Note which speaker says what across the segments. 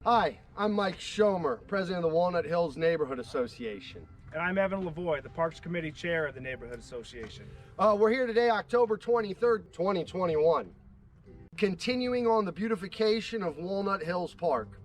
Speaker 1: Hi, I'm Mike Schomer, president of the Walnut Hills Neighborhood Association.
Speaker 2: And I'm Evan Lavoie, the Parks Committee Chair of the Neighborhood Association.
Speaker 1: We're here today, October 23rd, 2021, continuing on the beautification of Walnut Hills Park.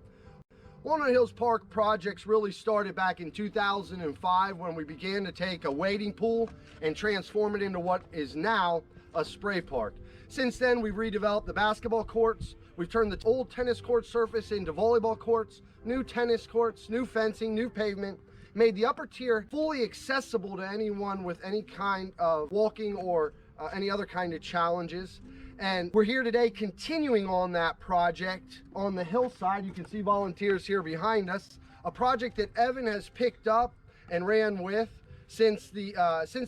Speaker 1: Walnut Hills Park projects really started back in 2005 when we began to take a wading pool and transform it into what is now a spray park. Since then, we've redeveloped the basketball courts. We've turned the old tennis court surface into volleyball courts, new tennis courts, new fencing, new pavement, made the upper tier fully accessible to anyone with any kind of walking or any other kind of challenges. And we're here today continuing on that project on the hillside. You can see volunteers here behind us, a project that Evan has picked up and ran with since the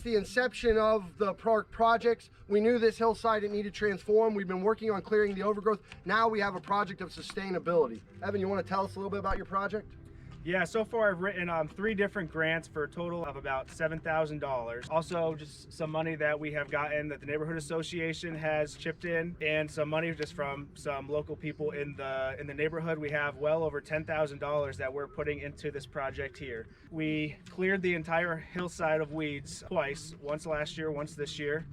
Speaker 1: inception of the park projects. We knew this hillside it needed transformed. We've been working on clearing the overgrowth. Now we have a project of sustainability. Evan, you want to tell us a little bit about your project?
Speaker 2: Yeah, so far I've written 3 different grants for a total of about $7,000. Also, just some money that we have gotten that the Neighborhood Association has chipped in, and some money just from some local people in the neighborhood. We have well over $10,000 that we're putting into this project here. We cleared the entire hillside of weeds twice, once last year, once this year.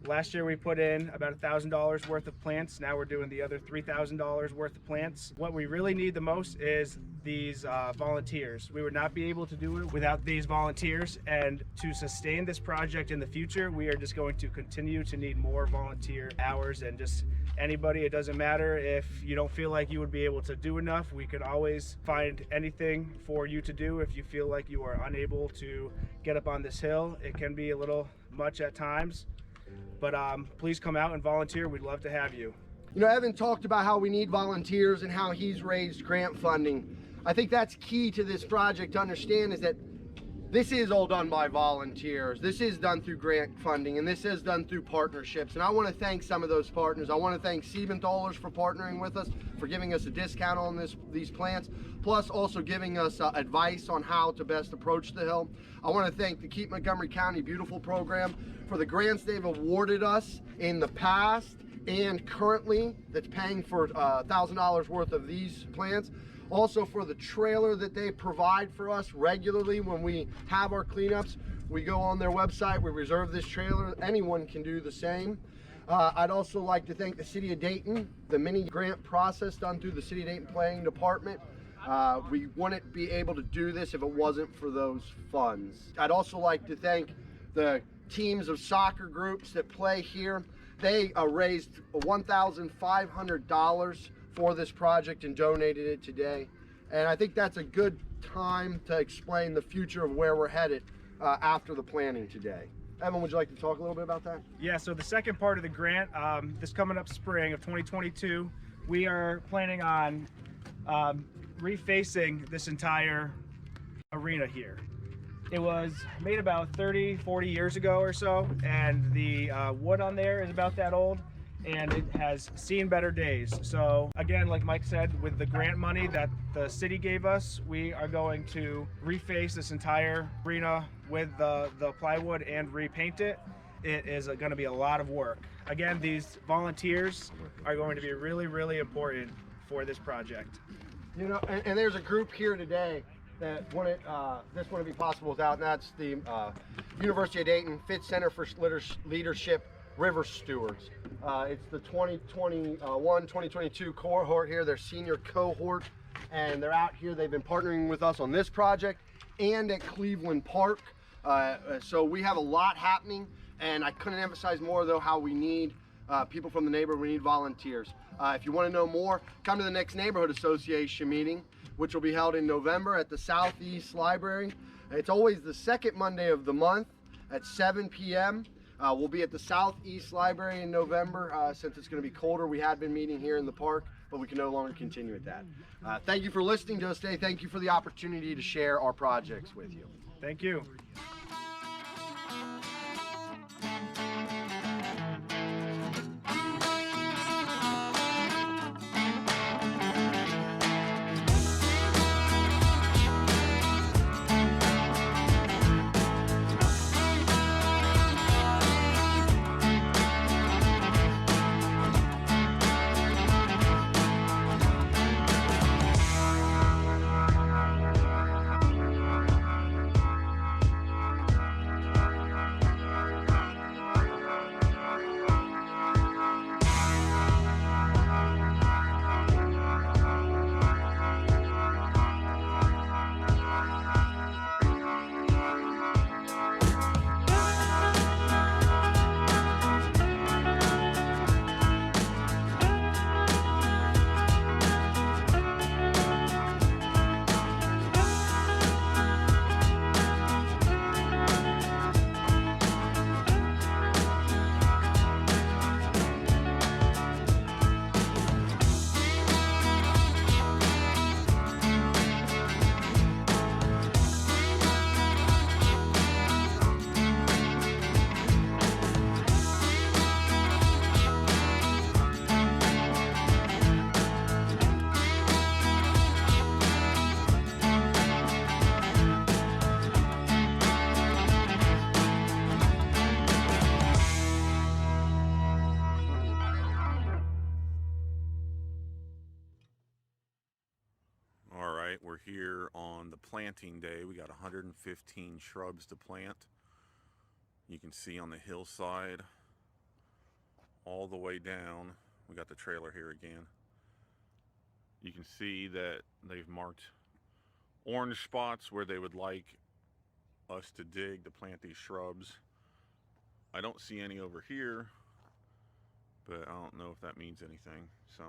Speaker 2: Last year we put in about $1,000 worth of plants. Now we're doing the other $3,000 worth of plants. What we really need the most is these volunteers. We would not be able to do it without these volunteers, and to sustain this project in the future, we are just going to continue to need more volunteer hours. And just anybody, it doesn't matter if you don't feel like you would be able to do enough, we can always find anything for you to do if you feel like you are unable to get up on this hill. It can be a little much at times, but please come out and volunteer. We'd love to have you.
Speaker 1: You know, Evan talked about how we need volunteers and how he's raised grant funding. I think that's key to this project to understand, is that this is all done by volunteers. This is done through grant funding, and this is done through partnerships. And I want to thank some of those partners. I want to thank Siebenthalers for partnering with us, for giving us a discount on these plants, plus also giving us advice on how to best approach the hill. I want to thank the Keep Montgomery County Beautiful program for the grants they've awarded us in the past and currently that's paying for $1,000 worth of these plants. Also for the trailer that they provide for us regularly when we have our cleanups. We go on their website, we reserve this trailer. Anyone can do the same. I'd also like to thank the City of Dayton, the mini grant process done through the City of Dayton Planning Department. We wouldn't be able to do this if it wasn't for those funds. I'd also like to thank the teams of soccer groups that play here. They raised $1,500 for this project and donated it today. And I think that's a good time to explain the future of where we're headed after the planning today. Evan, would you like to talk a little bit about that?
Speaker 2: Yeah, so the second part of the grant, this coming up spring of 2022, we are planning on refacing this entire arena here. It was made about 30-40 years ago or so, and the wood on there is about that old, and it has seen better days. So again, like Mike said, with the grant money that the city gave us, we are going to reface this entire arena with the plywood and repaint it. It is going to be a lot of work. Again, these volunteers are going to be really, really important for this project.
Speaker 1: You know, and there's a group here today that this wouldn't be possible without, and that's the University of Dayton Fitz Center for Leadership River Stewards. It's the 2021-2022 cohort here, their senior cohort, and they're out here. They've been partnering with us on this project and at Cleveland Park. So we have a lot happening, and I couldn't emphasize more though how we need people from the neighborhood. We need volunteers. If you want to know more, come to the next Neighborhood Association meeting, which will be held in November at the Southeast Library. It's always the second Monday of the month at 7 p.m. We'll be at the Southeast Library in November. Since it's going to be colder, we had been meeting here in the park, but we can no longer continue with that. Thank you for listening to us today. Thank you for the opportunity to share our projects with you.
Speaker 2: Thank you.
Speaker 3: right, we're here on the planting day. We got 115 shrubs to plant. You can see on the hillside all the way down. We got the trailer here again. You can see that they've marked orange spots where they would like us to dig to plant these shrubs. I don't see any over here, but I don't know if that means anything. So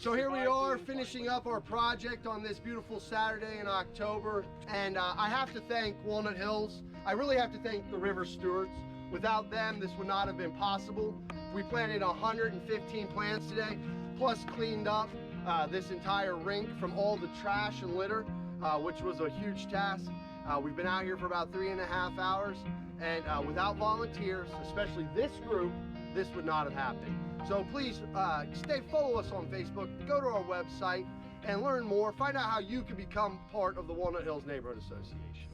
Speaker 1: So here we are finishing up our project on this beautiful Saturday in October, and I have to thank Walnut Hills. I really have to thank the river stewards. Without them, this would not have been possible. We planted 115 plants today, plus cleaned up this entire rink from all the trash and litter, which was a huge task. We've been out here for about 3.5 hours, and without volunteers, especially this group, this would not have happened. So please follow us on Facebook, go to our website and learn more. Find out how you can become part of the Walnut Hills Neighborhood Association.